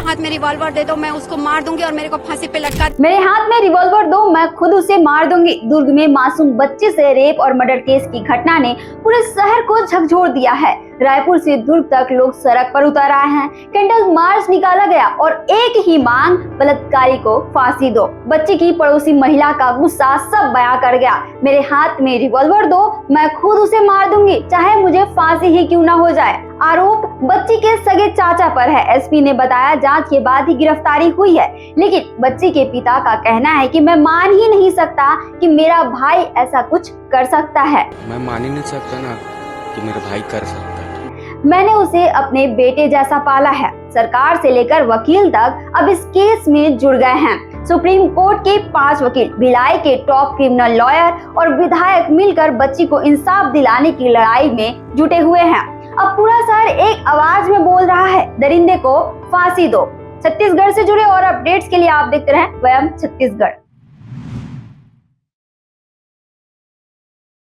हाथ में रिवॉल्वर दे दो, मैं उसको मार दूंगी और मेरे को फांसी पे लटका। मेरे हाथ में रिवॉल्वर दो, मैं खुद उसे मार दूंगी। दुर्ग में मासूम बच्चे से रेप और मर्डर केस की घटना ने पूरे शहर को झकझोर दिया है। रायपुर से दुर्ग तक लोग सड़क पर उतर आए हैं। कैंडल मार्च निकाला गया और एक ही मांग, बलात्कारी को फांसी दो। बच्ची की पड़ोसी महिला का गुस्सा सब बयां कर गया। मेरे हाथ में रिवॉल्वर दो, मैं खुद उसे मार दूंगी, चाहे मुझे फांसी ही क्यों ना हो जाए। आरोप बच्ची के सगे चाचा पर है। एसपी ने बताया जांच के बाद ही गिरफ्तारी हुई है, लेकिन बच्ची के पिता का कहना है कि मैं मान ही नहीं सकता कि मेरा भाई ऐसा कुछ कर सकता है। मैं मान ही नहीं सकता ना कि मेरा भाई कर सकता है। मैंने उसे अपने बेटे जैसा पाला है। सरकार से लेकर वकील तक अब इस केस में जुड़ गए हैं। सुप्रीम कोर्ट के 5 वकील, भिलाई के टॉप क्रिमिनल लॉयर और विधायक मिलकर बच्ची को इंसाफ दिलाने की लड़ाई में जुटे हुए हैं। अब पूरा शहर एक आवाज में बोल रहा है, दरिंदे को फांसी दो। छत्तीसगढ़ से जुड़े और अपडेट्स के लिए आप देखते रहें वयम छत्तीसगढ़।